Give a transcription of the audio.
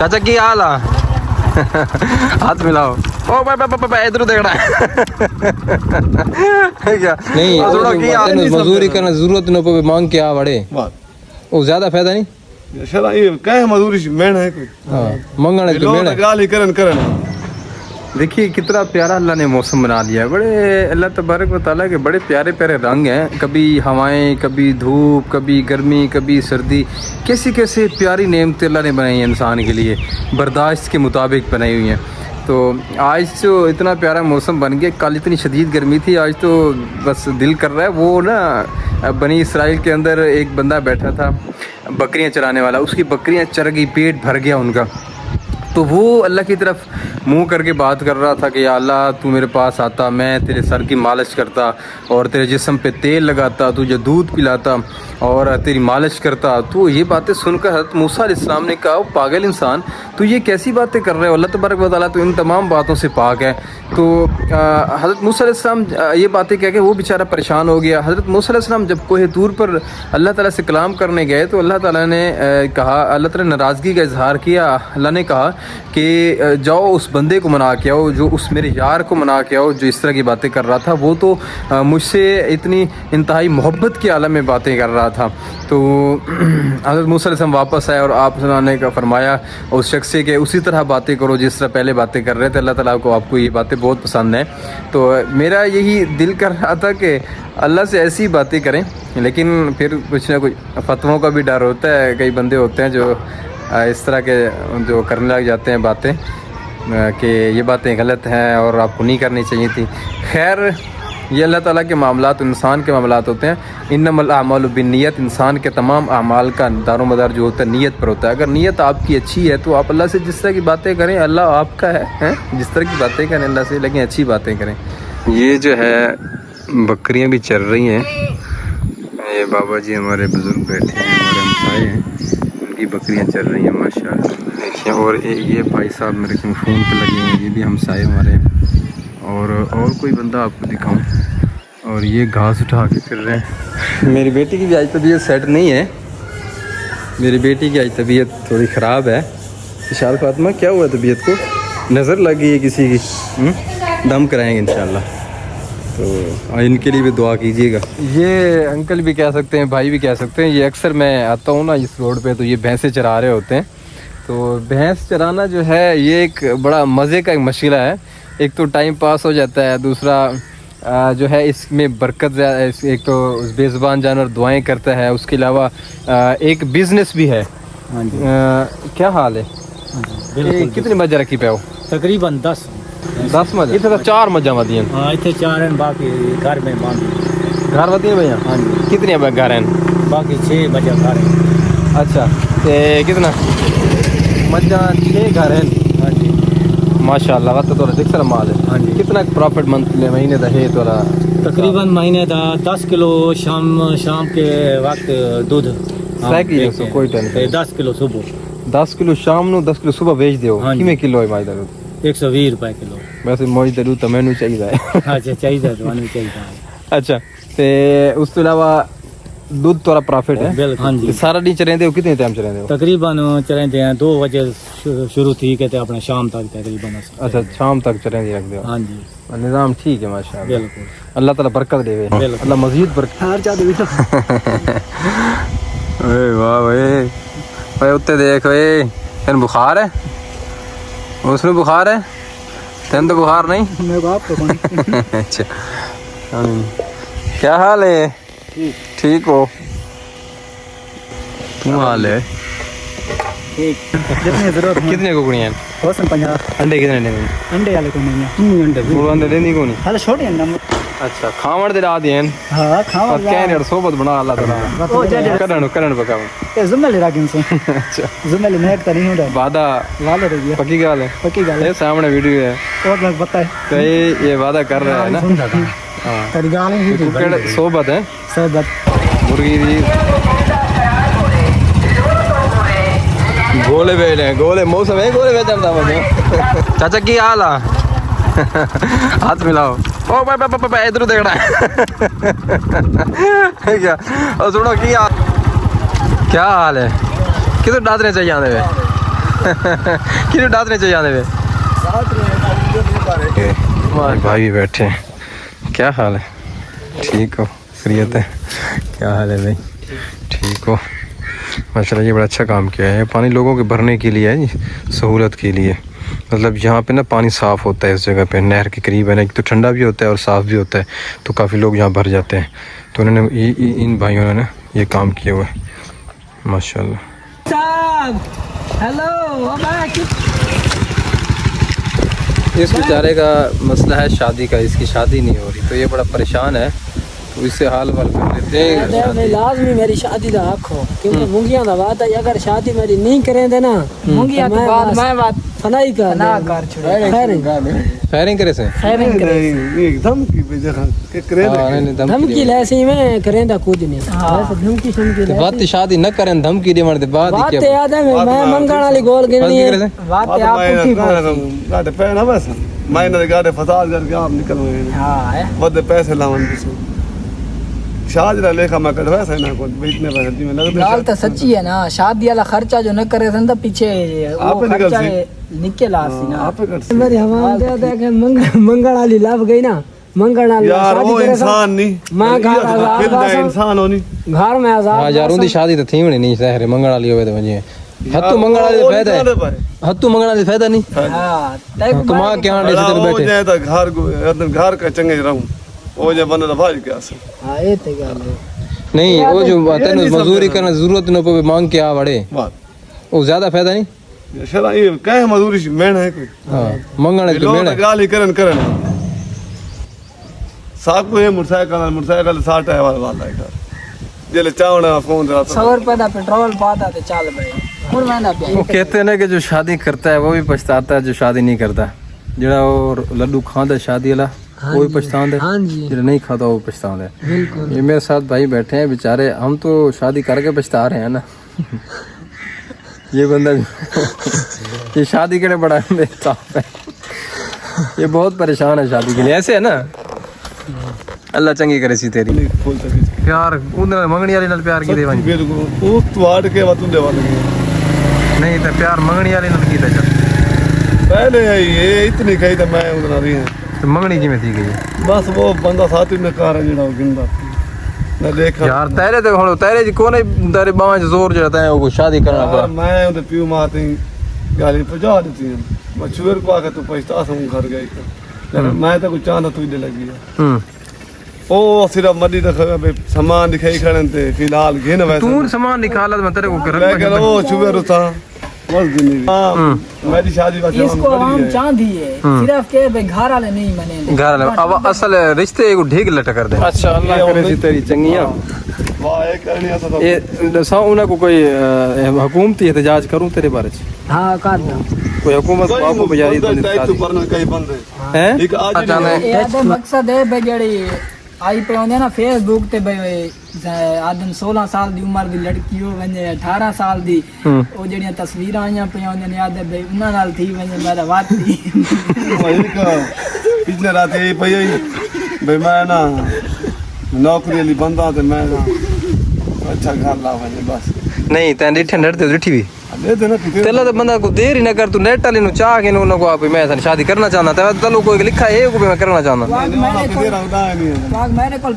चाचा की हाल आ हाथ मिलाओ। ओ भाई इधर देखना है क्या नहीं मजदूरी करना जरूरत न पे मांग के आ बड़े वो ज्यादा फायदा नहीं शरा ये कहे मजदूरी मेहनत है कोई हां मंगने तो मेहनत गाल ही करन। देखिए कितना प्यारा अल्लाह ने मौसम बना दिया है। बड़े अल्लाह तबारक व तआला के बड़े प्यारे प्यारे रंग हैं। कभी हवाएं, कभी धूप, कभी गर्मी, कभी सर्दी। कैसी कैसे प्यारी नेमतें अल्लाह ने बनाई हैं इंसान के लिए, बर्दाश्त के मुताबिक बनाई हुई हैं। तो आज तो इतना प्यारा मौसम बन गया। कल इतनी शदीद गर्मी थी, आज तो बस दिल कर रहा है। वो ना बनी इसराइल के अंदर एक बंदा बैठा था बकरियां चराने वाला, उसकी बकरियां चर गई, पेट भर गया उनका। तो वो अल्लाह की तरफ मुंह करके बात कर रहा था कि या अल्लाह तू मेरे पास आता, मैं तेरे सर की मालिश करता और तेरे जिस्म पे तेल लगाता, तुझे दूध पिलाता और तेरी मालिश करता। तो ये बातें सुनकर हज़रत मूसा अलैहिस्सलाम ने कहा, पागल इंसान तू ये कैसी बातें कर रहे हो, अल्लाह तबारक व तआला तो इन तमाम बातों से पाक है। तो हज़रत मूसा अलैहिस्सलाम ये बातें कह के वो बेचारा परेशान हो गया। हज़रत मूसा अलैहिस्सलाम जब कोहे तूर पर अल्लाह ताला से कलाम करने गए तो अल्लाह ताला ने कहा, अल्लाह ताला ने नाराज़गी का इजहार किया। अल्लाह ने कहा कि जाओ उस बंदे को मना के आओ, जो उस मेरे यार को मना के आओ जो इस तरह की बातें कर रहा था। वो तो मुझसे इतनी इंतहाई मोहब्बत के आलम में बातें कर रहा था। तो हज़रत मूसा अलैहिस्सलाम वापस आए और आप ने का फरमाया उस शख्स से कि उसी तरह बातें करो जिस तरह पहले बातें कर रहे थे। अल्लाह ताला को आपको ये बातें बहुत पसंद हैं। तो मेरा यही दिल कर रहा था कि अल्लाह से ऐसी बातें करें, लेकिन फिर कुछ ना कुछ फतवों का भी डर होता है। कई बंदे होते हैं जो इस तरह के जो करने लग जाते हैं बातें कि ये बातें गलत हैं और आपको नहीं करनी चाहिए थी। खैर ये अल्लाह ताला के मामलात, इंसान के मामलात होते हैं। इन्नमल अमालु बिन्नियत, इंसान के तमाम अमाल का दारोमदार जो होता है नीयत पर होता है। अगर नीयत आपकी अच्छी है तो आप अल्लाह से जिस तरह की बातें करें अल्लाह आपका है जिस तरह की बातें करें अल्लाह से, लेकिन अच्छी बातें करें। ये जो है बकरियां भी चल रही हैं। ये बाबा जी हमारे बुज़ुर्ग बैठे हैं, हमारे हमसाए हैं, उनकी बकरियां चल रही हैं माशाल्लाह। देखिए और ये भाई साहब मेरे फ़ोन पे लगे हैं, ये भी हमसाए हमारे। और कोई बंदा आपको दिखाऊं। और ये घास उठा के फिर रहे हैं। मेरी बेटी की भी आज तबीयत सेट नहीं है। मेरी बेटी की आज तबीयत थोड़ी ख़राब है। इशाल फातिमा क्या हुआ तबीयत को? नज़र लग गई है किसी की? दम कराएंगे इंशाल्लाह। तो इनके लिए भी दुआ कीजिएगा। ये अंकल भी कह सकते हैं, भाई भी कह सकते हैं। ये अक्सर मैं आता हूँ ना इस रोड पे तो ये भैंसें चरा रहे होते हैं। तो भैंस चराना जो है ये एक बड़ा मज़े का एक मशीला है। एक तो टाइम पास हो जाता है, दूसरा जो है इसमें बरकत ज़्यादा है। एक तो बेज़ुबान जानवर दुआएं करता है, उसके अलावा एक बिज़नेस भी है। क्या हाल है? कितनी मजा रखी पे हो? तकरीबन 10 मजा। इतने 4 मजा वधियां। हाँ इतने 4 हैं, बाकी घर में बांध घर वधियां भैया। हाँ जी। कितने घर हैं? बाकी 6 मजा घर हैं। अच्छा ते कितना मजा? 6 घर हैं। हाँ जी माशाल्लाह। वक्त तो देख सर माल है। हाँ जी। कितना प्रॉफिट मंथली महीने का है तोरा? तकरीबन महीने का 10 किलो शाम के वक्त दूध कोई टेंशन। 10 किलो सुबह, 10 किलो शाम ਨੂੰ 10 किलो सुबह बेच ਦਿਓ। ਕਿਵੇਂ ਕਿਲੋ ਹੈ ਮਾਈ ਦਾ ਦੁੱਧ? 120 रुपए किलो। ਵੈਸੇ ਮੋਈ ਦਾ ਦੁੱਧ ਤਾਂ ਮੈਨੂੰ ਚਾਹੀਦਾ ਹੈ। अच्छा चाहिए ਤੁਹਾਨੂੰ ਚਾਹੀਦਾ ਹੈ। ਅੱਛਾ ਤੇ ਉਸ ਤੋਂ ਇਲਾਵਾ दूध तोरा प्रॉफिट है? बिल्कुल हाँ जी। सारा दिन चरेंदे हो? कितने टाइम चरेंदे हो? तकरीबन चरेंदे हैं 2 बजे शुरू थी के अपने शाम तक तकरीबन। अच्छा शाम तक चरेंदे रखते हो? हाँ जी निज़ाम ठीक है माशाल्लाह। बिल्कुल अल्लाह ताला बरकत देवे, अल्लाह मज़ीद बरकत। ओए वाह ओए उत्ते देख ओए, तेन बुखार है? उसमें बुखार है? तेन तो बुखार नहीं? मेरे बाप को नहीं। अच्छा क्या हाल है? ठीक हो? तू हाल है ठीक। कितने जरूरत है? कितने कुकड़ियां? 50 अंडे कितने देने? अंडे वाले को नहीं है। अंडे देनी को नहीं? हाले छोटे हैं। अच्छा खावण दे रात हैं। हां खावण क्या यार सोबत बना अल्लाह ताला। ओ करण पकाओ ए जुम्मे ले रागिन से। अच्छा जुम्मे ले नेट तो नहीं होता। वादा लाल रही है। पक्की गाल है? पक्की गाल है। ये सामने वीडियो है और लग पता है तो ये वादा कर रहा है ना। हां तेरी गाल ही थी। सोबत है सोबत मुर्गी दी गोले बेले गोले मौसम है गोले बेचता मुझे। चाचा की हाल आ हाथ मिलाओ। ओ भाई इधर देखना है क्या? और सुनो की हाल क्या हाल है? किधर डादने चाहिए आने में कितने डांतने चाहिए आने में भाई भी बैठे हैं। क्या हाल है? ठीक हो? खैरियत है? क्या हाल है भाई? ठीक हो? माशाल्लाह ये बड़ा अच्छा काम किया है। पानी लोगों के भरने के लिए है, सहूलत के लिए। मतलब यहाँ पे ना पानी साफ़ होता है इस जगह पे, नहर के करीब है ना, एक तो ठंडा भी होता है और साफ़ भी होता है, तो काफ़ी लोग यहाँ भर जाते हैं। तो उन्होंने इन भाइयों ने ना ये काम किया हुआ है माशाल्लाह। हेलो। इस बेचारे का मसला है शादी का, इसकी शादी नहीं हो रही, तो ये बड़ा परेशान है, तो इससे हाल वाल कर लेते हैं। लाजमी मेरी शादी का हक हो, क्योंकि मुंगिया का बात है, अगर शादी मेरी नहीं करें देना मुंगिया के बाद मैं बात फनाई कर ना कर फायरिंग करे से धमकी पे जगह के करे धमकी लेसी में करें दा कुछ नहीं। ऐसे धमकी धमकी बात शादी न करें, धमकी दे मारते बात बात याद है मैं मंगण वाली गोल गिननी है। बात आप पूछी गाड़े पे ना बस माइनर गाड़े फसाद करके आप निकल गए। हां बदे पैसे लावन दिसो शादी रा लेखा मैं कढ़वा से ना को इतने पैसे दी में लग गाल तो सच्ची है ना, शादी वाला खर्चा जो न करे सन तो पीछे वो खर्चा निकल आसी ना आप कर मेरी हमारे दे के मंगण वाली लाभ गई ना, मंगण वाली यार वो इंसान नहीं मैं घर इंसान होनी घर में आजाद। हां यार उनकी शादी तो थी नहीं शहर मंगण वाली होवे तो वजे हत्तू मंगण वाली फायदा है, हत्तू मंगण वाली फायदा नहीं। हां तुम आ क्या डे से बैठे जाए तो घर का चंगे रहूं ओ जे बने तो भाई क्या से। हां ये ते गल नहीं वो जो तेन मजदूरी करना जरूरत न पवे मांग के आ बड़े बात वो ज्यादा फायदा नहीं। शरा ये कहे मजदूरी मेन है कोई। हां मंगण के मेण गाली करन साहब को ये मोटरसाइकिल 60 है वाला है जेले चावना फोन दे 100 रुपए का पेट्रोल पाता तो चल भाई और महंगा पे। वो कहते हैं ना कि जो शादी करता है वो भी पछताता है जो शादी नहीं करता। जेड़ा वो लड्डू खांदा शादी वाला वो भी पछतांदा है, हां जी जेड़ा नहीं खाता वो पछतांदा है। बिल्कुल। ये मेरे साथ भाई बैठे हैं बेचारे, हम तो शादी करके पछता रहे हैं ना। ये बंदा ये शादी के लिए बड़ा बेताब है, ये बहुत परेशान है शादी के लिए। ऐसे है ना, अल्लाह चंगी करे सी तेरी प्यार उधर मंगनी वाली नाल प्यार की देवा बिल्कुल वो तवाड़ के बात दे वाले नहीं तो प्यार मंगनी वाली नाल कीता चल पहले ये इतनी कही तो मैं उधर रही है तो मंगनी की में थी गई बस वो बंदा साथी में कार है जेड़ा गिंदा मैं देखा यार तेरे तो हुन तेरे जी कोने तेरे बावां च जोर जड़ता है वो शादी करना यार मैं उधर पियो मारती गाली पजा देती है मैं छुएर को आके तू पछता हूं घर गई तो मैं तो कुछ चाहता तू दे लगी है ओ सिर्फ मदी तक सामान दिखाई खड़न थे फिलहाल घेन वैसे तू सामान निकाला मैं तेरे को लेकिन वो छुएर था बस दिन मेरी शादी का इसको हम चांदी है सिर्फ के भाई घर वाले नहीं मने घर वाले अब असल रिश्ते को ढीक लट कर दे। अच्छा अल्लाह करे सी तेरी चंगियां वाह ये करनी ऐसा तो ये सा उन्हें को कोई हुकूमती एहतजाज करूं तेरे बारे च। हां कर दो कोई हुकूमत को आपको बजारी तो पर कहीं बंद है एक आज ये मकसद है भाई जेड़ी आई पे होंदे ना फेसबुक ते भाई आदम 16 साल दी उम्र दी लड़की हो वने 18 साल दी ओ जेड़ियां तस्वीरां आईयां पे होंदे ने याद है भाई उन्हां नाल थी वने मेरा बात थी वही का पिछले रात ये पई भाई मैं ना नौकरी वाली बंदा ते मैं ना अच्छा घर ला वने बस नहीं तैं डिठे नड़ते डिठी भी ले देना किते तेला तो बंदा को देर ही ना कर तू नेट वाली नु चाह के नु को आप मैं शादी करना चाहना था तलो कोई लिखा है को मैं करना चाहना वाग मेरे को